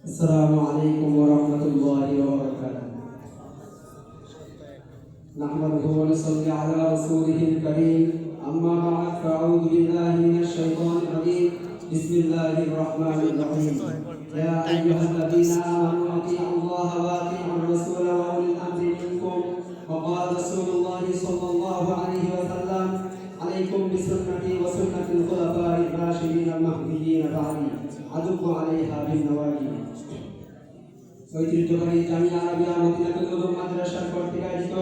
السلام عليكم ورحمة الله وبركاته. نحمده ونصلي على رسوله الكريم. أما بعد فأعوذ بالله من الشيطان الرجيم. بسم الله الرحمن الرحيم. يا أيها الذين آمنوا أطيعوا الله وأطيعوا الرسول وأولي الأمر منكم. وقال رسول الله صلى الله عليه وسلم: عليكم بسنتي وسنة الخلفاء الراشدين المهديين بعدي عضوا عليها بالنواجذ. ঐতিহ্যবাহী জামিয়া আরবিয়া মদিনাতুল উলুম মাদ্রাসার কর্তৃক আয়োজিত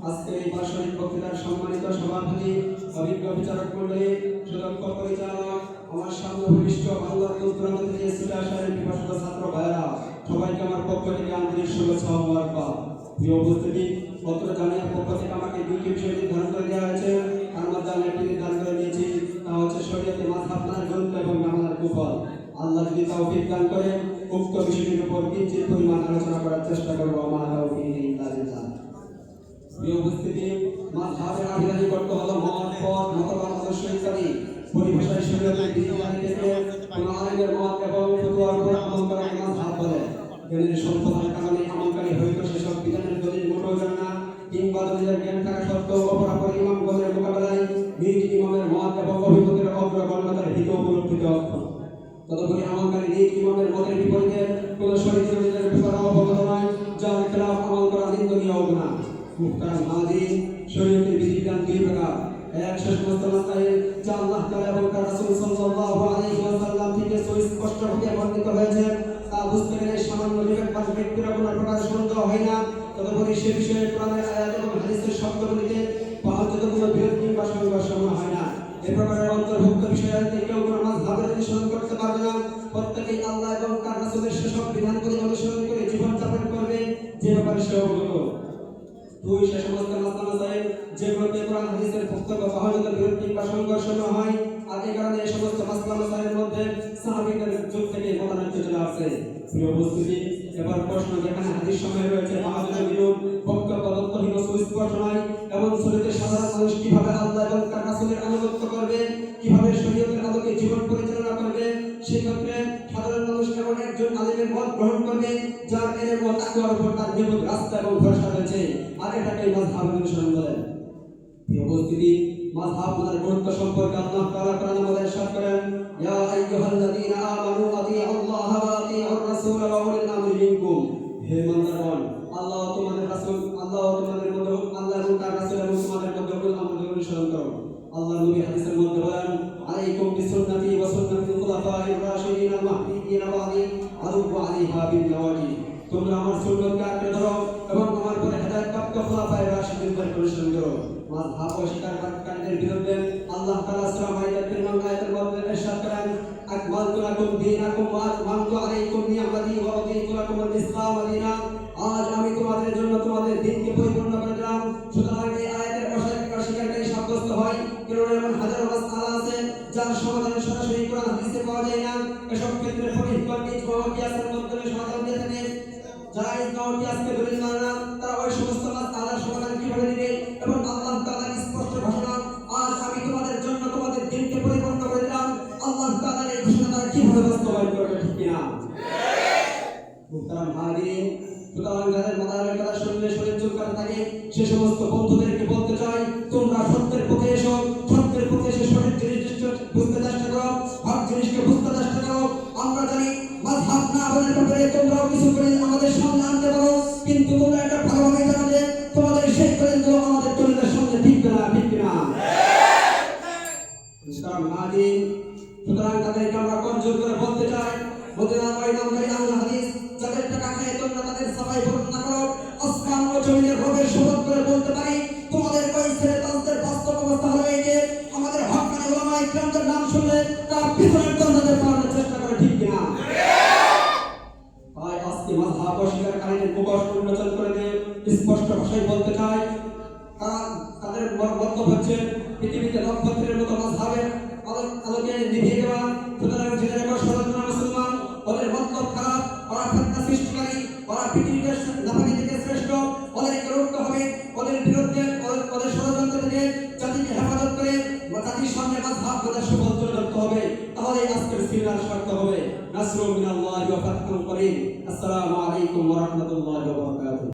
আজকের এই বার্ষিক বক্তৃতার সম্মানিত সভাপতি, অভিজ্ঞ বিচারক মণ্ডলী, সুদক্ষ পরিচালক, আমার সামনে ভূমিষ্ঠ বাংলার দূরদূরান্ত থেকে ছুটে আসা বিভাষিত ছাত্র ভাইয়েরা, সবাইকে আমার পক্ষ থেকে আন্তরিক শুভেচ্ছা ও মোবারকবাদ। প্রিয় উপস্থিতি, পত্র জামিয়ার পক্ষ থেকে আমাকে দুইটি বিষয় নির্ধারণ করে দেওয়া হয়েছে। তার মধ্যে আমি একটি নির্ধারণ করে নিয়েছি, তা হচ্ছে শরীয়তে মাযহাব আপনার গ্রন্থ এবং আমাদের কুফল। আল্লাহ যদি তৌফিক দান করে উক্ত বিষয়টির উপর কিঞ্চিত পরিমাণ আলোচনা করার চেষ্টা করব। আমার তৌফিক ইল্লা বিল্লাহ। প্রিয় উপস্থিতি, মাযহাবের আধিকারিকত্ব হলো মত, পথ, মতবাদ, আদর্শ ইত্যাদি। পরিভাষায় শরীয়তের বিধিবিধান থেকে কোন আলেমের মত এবং ফতোয়ার উপর আমল করাকে মাযহাব বলে। জ্ঞানের সম্পদের কারণে আমলকারী হয়তো সেসব বিধানের দলিল মোটেও জানে না, কিংবা দলিলের জ্ঞান থাকা সত্ত্বেও অপরাপর ইমামগণের মোকাবেলায় নিজ ইমামের মত এবং অভিমতের অগ্রগণ্যতার হিত উপলব্ধিতে অক্ষম। তদুপরি আমলকারী নিজ ইমামের মতের বিপরীতে কোন শরীয়তের দলিলের ব্যাপারে অবগত নয়, যার খেলাফ আমল করা নিন্দনীয় গুনাহ। মুহতারাম হাজির, শরীয়তের বিধিবিধান দুই প্রকার। এক, সে সমস্ত মাসাইল যা আল্লাহ তাআলা এবং তার রাসূল সাল্লাল্লাহু আলাইহি ওয়াসাল্লাম থেকে সুস্পষ্টভাবে বর্ণিত হয়েছে, তা বুঝতে গেলে সামান্য বিবেকবান ব্যক্তির কোনো প্রকার সন্দেহ হয় না। তদুপরি সে বিষয়ে কোরআনের আয়াত এবং হাদিসের শব্দগুলিতে পাহাড়িত কোনো বিরোধ কিংবা সংঘর্ষ হয় না। এ প্রকারের অন্তর্ভুক্ত বিষয়ান্তে কেউ কোনো মাযহাবের অনুসরণ করতে পারবে না। প্রত্যেকেই আল্লাহ এবং তার রাসূলের সেসব বিধানগুলি অনুসরণ করে জীবনযাপন করবে যে ব্যাপারে সে অবগত। দুই, সে সমস্ত মাসাইল যেগুলোতে কোরআন হাদিসের বক্তব্য পাহাড়িত বিরোধ কিংবা সংঘর্ষ হয়, আর এই কারণে এই সমস্ত মাসাইলের মধ্যে সাহাবীদের যুগ থেকে মতানৈক্য চলে আসছে। প্রিয় উপস্থিতি, এবার প্রশ্ন, যেখানে হাদিস সময় রয়েছে মাহাজনের বিরোধ, বক্তব্য তথ্যহীন সুস্পষ্ট নয়, এমন শরীয়তে সাধারণ মানুষ কিভাবে আল্লাহ এবং তার রাসূলের আনুগত্য করবে, কিভাবে শরীয়তের আলোকে জীবন পরিচালনা করবে, সেক্ষেত্রে সাধারণ মানুষ এমন একজন আলেমের মত গ্রহণ করবে যার এর মত তাকওয়ার উপর তার নিয়মিত রাস্তা এবং ভরসা রয়েছে, আর এটাকেই মাযহাব অনুসরণ বলেন। প্রিয় উপস্থিতি, মাযহাব গুলোর গুরুত্ব সম্পর্কে আল্লাহ তাআলা কোরআনে বলে ইরশাদ করেন: ইয়া আইয়ুহাল্লাযীনা আমানু আতিউল্লাহ ওয়া আতিউর রাসূল ওয়া উলিল আমরি মিনকুম। হে ইমানদারগণ, আল্লাহ তোমাদের রাসূল, আল্লাহ তোমাদের মধ্যে, আল্লাহ এবং তার রাসূল এবং তোমাদের মধ্যে উলিল আমরের অনুসরণ করো। আল্লাহ নবী হাদিসের মধ্যে বলেন: আলাইকুম বিসুন্নতি ওয়া সুন্নাতিল খুলাফায়ে রাশিদিন আল মাহদিয়িন বাদি আদু আলাইহা বিন নওয়াজি। তোমরা আমার সুন্নতকে আঁকড়ে ধরো এবং আমার পরে হেদায়েতপ্রাপ্ত খুলাফায়ে রাশিদিনদের অনুসরণ করো। মাযহাব অস্বীকারীদের বিরুদ্ধে আল্লাহ তাআলা সূরা মাইদার আয়াতের মধ্যে ইরশাদ করেন: আকমালতু লাকুম দীনাকুম ওয়া আতমামতু আলাইকুম নি'মাতি ওয়া রাদিতু লাকুমুল ইসলাম দীনান। আজ আমি তোমাদের জন্য তোমাদের দ্বীনকে পরিপূর্ণ করে দিলাম। সুতরাং এই আয়াতের অস্বীকারী সাব্যস্ত হয়, কারণ এমন হাজারো মাসআলা আছে যার সমাধান সরাসরি কোরআন হাদিসে পাওয়া যায় না। এসব ক্ষেত্রে ফকিহগণ ইজমা ও কিয়াসের মাধ্যমে সমাধান দিয়ে থাকে। যারা ইজমা ও কিয়াসকে দলিল মানে না, তারা ওই সমস্ত মাসআলার সমাধান কিভাবে দিবে? এবং আল্লাহ তাআলার স্পষ্ট ঘোষণা, আজ আমি তোমাদের জন্য তোমাদের দ্বীনকে পরিপূর্ণ করে দিলাম, আল্লাহ তাআলার এই ঘোষণা তারা কিভাবে বাস্তবায়ন করবে? ঠিক কিনা? মুহতারাম হাজিরিন, সুতরাং যাদের মাদারের কথা শুনলে শরীর চুলকাতে থাকে, সে সমস্ত বন্ধুদেরকে বলতে চাই, তোমরা সত্যের পথে এসো। সত্যের পথে এসে সঠিক জিনিসটা বুঝতে চেষ্টা করো, হক জিনিসকে বুঝতে চেষ্টা করো। আমরা জানি মাযহাব না বলার ব্যাপারে তোমরাও কিছু করে আমাদের সামনে আনতে পারো, কিন্তু তোমরা এটা ভালোভাবে জানো যে তোমাদের সেই দলিলগুলো আমাদের দলিলের সঙ্গে ঠিকবে না। ঠিক কিনা? সুতরাং তাদেরকে আমরা কনজোর করে বলতে চাই, মদিনার ইমামকারী আহলে হাদিস যাদের টাকা খায় তোমরা তাদের সাফাই বর্ণনা করো। আসমান ও জমিনের রবের শপথ করে বলতে পারি, তোমাদের ওই ছেলে তাদের বাস্তব অবস্থা হলো এই যে আমাদের হক্কানি উলামায়ে কিরামদের নাম শুনলে তার পিছনের দরজাতে পালানোর চেষ্টা করে। ঠিক কিনা? তাই আজকে মাযহাব অস্বীকারীদের মুখোশ উন্মোচন করে দিয়ে স্পষ্ট ভাষায় বলতে চাই, তাদের বক্তব্য হচ্ছে পৃথিবীতে নক্ষত্রের মতো মাযহাবের আলোকে নিভিয়ে দেওয়া। সুতরাং জেনে রেখো সনাতন মুসলমান, ওদের মতলব খারাপ, ওরা ফিতনা সৃষ্টিকারী, ওরা পৃথিবীতে নাপাকি থেকে শ্রেষ্ঠ, ওদেরকে রুখতে হবে। ওদের বিরুদ্ধে, ওদের ষড়যন্ত্র থেকে জাতিকে হেফাজত করে জাতির সামনে মাযহাব সুবদ্ধ করতে হবে। তাহলে আজকের সিনার শক্ত হবে। নাসরুম মিনাল্লাহি ওয়া ফাতহুন করিম। আসসালামু আলাইকুম ওয়া রাহমাতুল্লাহি ওয়া বারাকাতুহু।